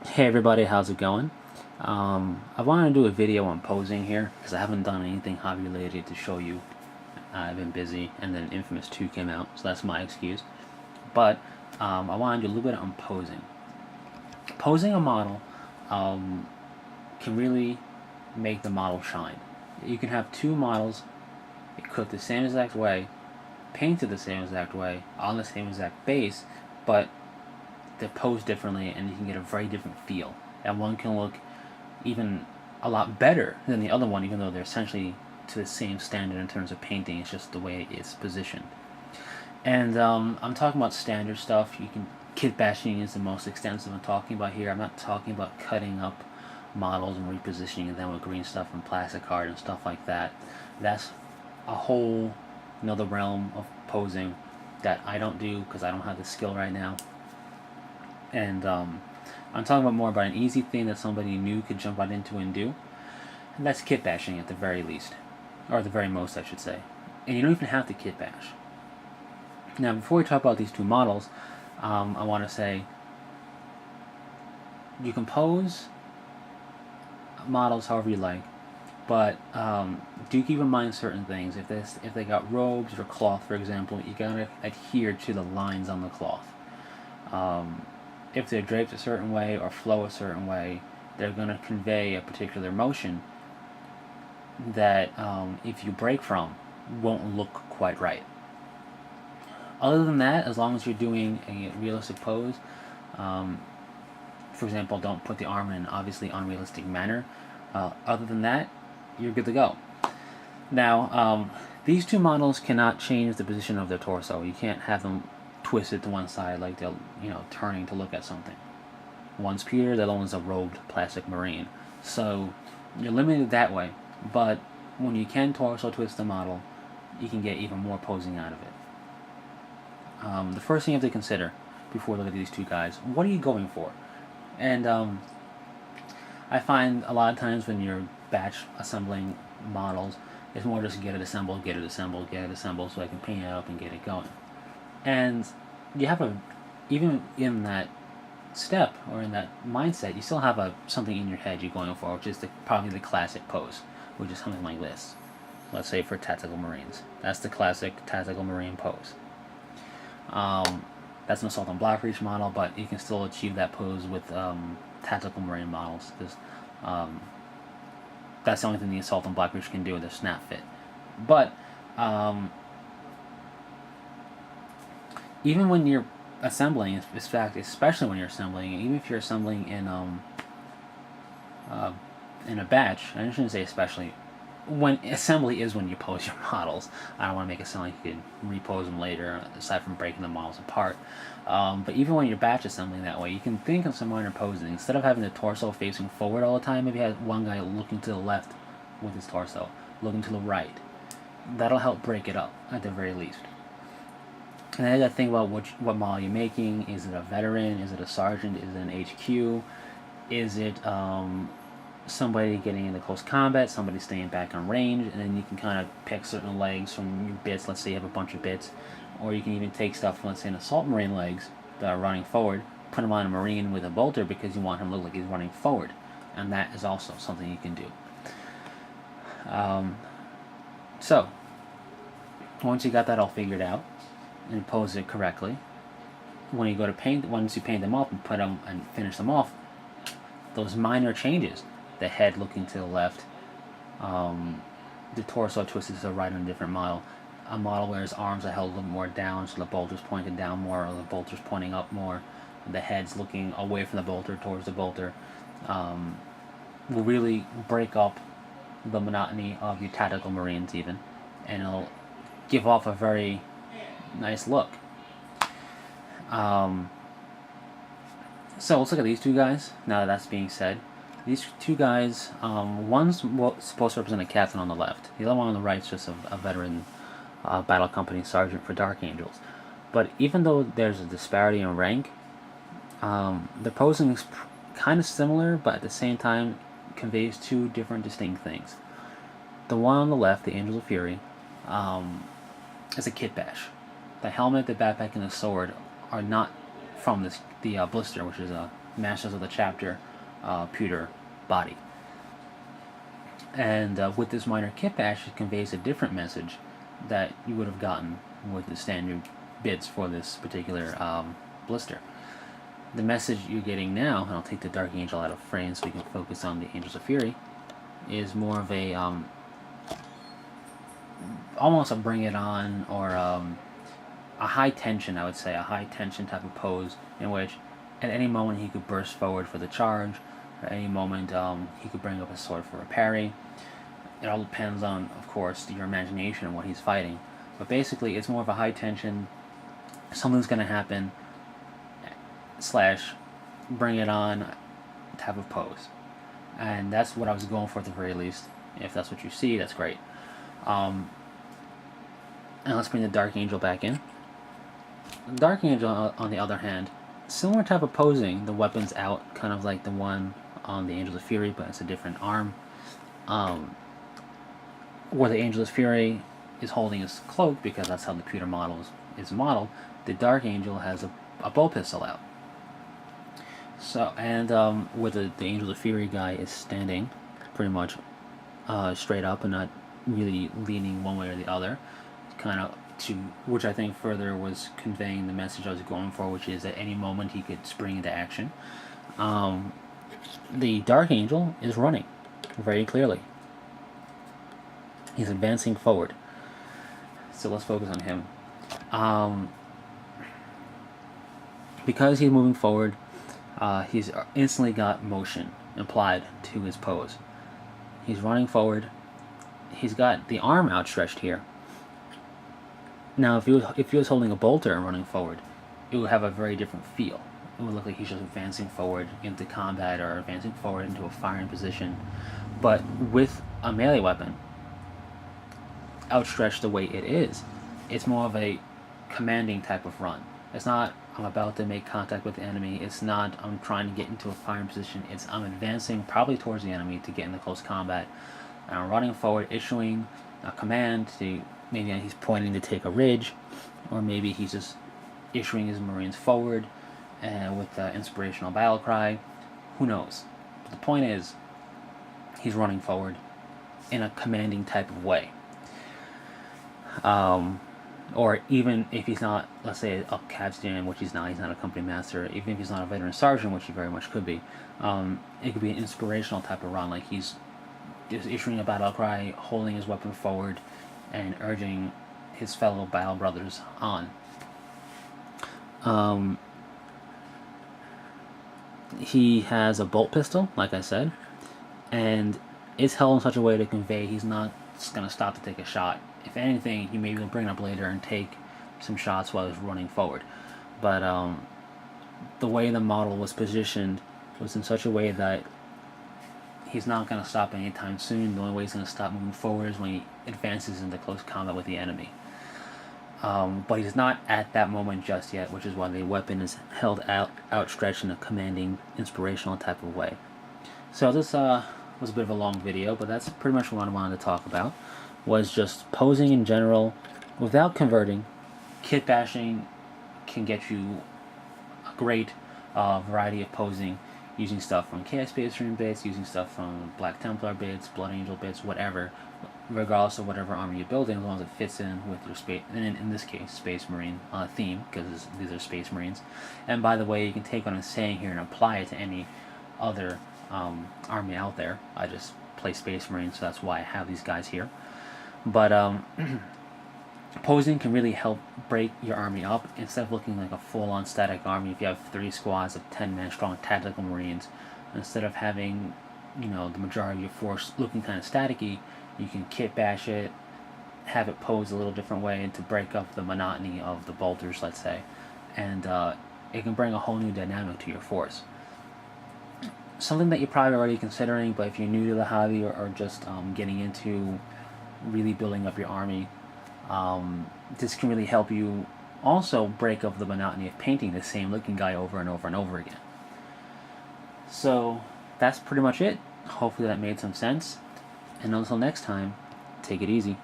Hey everybody, how's it going? I wanted to do a video on posing here because I haven't done anything hobby related to show you. I've been busy, and then Infamous 2 came out, so that's my excuse. But I want to do a little bit on posing. Posing a model um, can really make the model shine. You can have two models cooked the same exact way, painted the same exact way, on the same exact base, but they're posed differently, and you can get a very different feel. And one can look even a lot better than the other one, even though they're essentially to the same standard in terms of painting. It's just the way it's positioned. And I'm talking about standard stuff. You can kit bashing is the most extensive I'm talking about here. I'm not talking about cutting up models and repositioning them with green stuff and plastic art and stuff like that. That's a whole another realm of posing that I don't do because I don't have the skill right now. And I'm talking about more about an easy thing that somebody new could jump right into and do, and that's kit bashing at the very least, or at the very most, I should say. And you don't even have to kit bash. Now, before we talk about these two models, I want to say you can pose models however you like, but do keep in mind certain things. If they got robes or cloth, for example, you gotta adhere to the lines on the cloth. If they're draped a certain way or flow a certain way, they're going to convey a particular motion that if you break from, won't look quite right. Other than that, as long as you're doing a realistic pose, for example, don't put the arm in an obviously unrealistic manner. Other than that, you're good to go. Now, these two models cannot change the position of their torso. You can't have them twisted to one side like they're turning to look at something. One's Peter, the other one's a robed plastic marine. So you're limited that way. But when you can torso twist the model, you can get even more posing out of it. The first thing you have to consider before looking at these two guys, what are you going for? And I find a lot of times when you're batch assembling models, it's more just get it assembled, get it assembled, get it assembled, so I can paint it up and get it going. And you have even in that step or in that mindset, you still have something in your head you're going for, which is probably the classic pose, which is something like this. Let's say for tactical marines, that's the classic tactical marine pose. That's an assault on block reach model, but you can still achieve that pose with tactical marine models. Because that's the only thing the assault on block reach can do with a snap fit. But even when you're assembling, in fact, especially when you're assembling, even if you're assembling in a batch, I shouldn't say especially, when assembly is when you pose your models. I don't want to make it sound like you can repose them later, aside from breaking the models apart. But even when you're batch assembling that way, you can think of some minor posing. Instead of having the torso facing forward all the time, maybe have one guy looking to the left with his torso, looking to the right. That'll help break it up, at the very least. And then I gotta think about what model you're making. Is it a veteran? Is it a sergeant? Is it an HQ? Is it somebody getting into close combat? Somebody staying back on range? And then you can kind of pick certain legs from your bits. Let's say you have a bunch of bits, or you can even take stuff from, let's say, an assault marine legs that are running forward, put them on a marine with a bolter because you want him to look like he's running forward, and that is also something you can do. So once you got that all figured out and pose it correctly, when you go to paint, once you paint them up and put them and finish them off, those minor changes, the head looking to the left, the torso twisted to the right on a different model, a model where his arms are held a little more down, so the bolter's pointed down more, or the bolter's pointing up more, the head's looking away from the bolter towards the bolter, will really break up the monotony of your tactical marines even, and it'll give off a very nice look. So let's look at these two guys. Now that that's being said, these two guys, one's supposed to represent a captain on the left. The other one on the right is just a veteran battle company sergeant for Dark Angels. But even though there's a disparity in rank, the posing is kind of similar, but at the same time conveys two different distinct things. The one on the left, the Angels of Fury, is a kit bash. The helmet, the backpack, and the sword are not from the blister, which is a Masters of the Chapter pewter body. And with this minor kit bash, it conveys a different message that you would have gotten with the standard bits for this particular blister. The message you're getting now, and I'll take the Dark Angel out of frame so we can focus on the Angels of Fury, is more of a almost a bring it on, or a high tension, I would say, a high tension type of pose in which at any moment he could burst forward for the charge, or at any moment he could bring up his sword for a parry. It all depends on, of course, your imagination and what he's fighting. But basically, it's more of a high tension, something's going to happen, / bring it on type of pose. And that's what I was going for at the very least. If that's what you see, that's great. And let's bring the Dark Angel back in. The Dark Angel, on the other hand, similar type of posing, the weapon's out, kind of like the one on the Angels of Fury, but it's a different arm. Where the Angel of Fury is holding his cloak, because that's how the pewter model is modeled, the Dark Angel has a bow pistol out. So, and where the Angel of Fury guy is standing pretty much straight up and not really leaning one way or the other, kind of which I think further was conveying the message I was going for, which is at any moment he could spring into action. The Dark Angel is running very clearly. He's advancing forward. So let's focus on him. Because he's moving forward, he's instantly got motion implied to his pose. He's running forward. He's got the arm outstretched here. Now, if he was holding a bolter and running forward, it would have a very different feel. It would look like he's just advancing forward into combat or advancing forward into a firing position. But with a melee weapon outstretched the way it is, it's more of a commanding type of run. It's not, I'm about to make contact with the enemy. It's not, I'm trying to get into a firing position. It's, I'm advancing probably towards the enemy to get into close combat. And I'm running forward, issuing a command to, maybe he's pointing to take a ridge, or maybe he's just issuing his Marines forward with the inspirational battle cry. Who knows? But the point is, he's running forward in a commanding type of way. Or even if he's not, let's say, a captain, which he's not a company master, even if he's not a veteran sergeant, which he very much could be, it could be an inspirational type of run, like he's just issuing a battle cry, holding his weapon forward, and urging his fellow battle brothers on. He has a bolt pistol, like I said, and it's held in such a way to convey he's not just going to stop to take a shot. If anything, he maybe will bring it up later and take some shots while he's running forward. But the way the model was positioned was in such a way that he's not going to stop anytime soon. The only way he's going to stop moving forward is when he advances into close combat with the enemy. But he's not at that moment just yet, which is why the weapon is held outstretched in a commanding, inspirational type of way. So this was a bit of a long video, but that's pretty much what I wanted to talk about, was just posing in general without converting. Kit bashing can get you a great variety of posing, using stuff from Chaos Space Marine bits, using stuff from Black Templar bits, Blood Angel bits, whatever, regardless of whatever army you're building, as long as it fits in with your space, and in this case, Space Marine theme, because these are Space Marines. And by the way, you can take what I'm saying here and apply it to any other army out there. I just play Space Marines, so that's why I have these guys here. But posing can really help break your army up. Instead of looking like a full-on static army, if you have 3 squads of 10-man strong tactical Marines, instead of having, the majority of your force looking kind of staticky, you can kit bash it, have it pose a little different way, and to break up the monotony of the bolters, let's say, and it can bring a whole new dynamic to your force. Something that you're probably already considering, but if you're new to the hobby or just getting into really building up your army, this can really help you also break up the monotony of painting the same looking guy over and over and over again. So that's pretty much it. Hopefully that made some sense. And until next time, take it easy.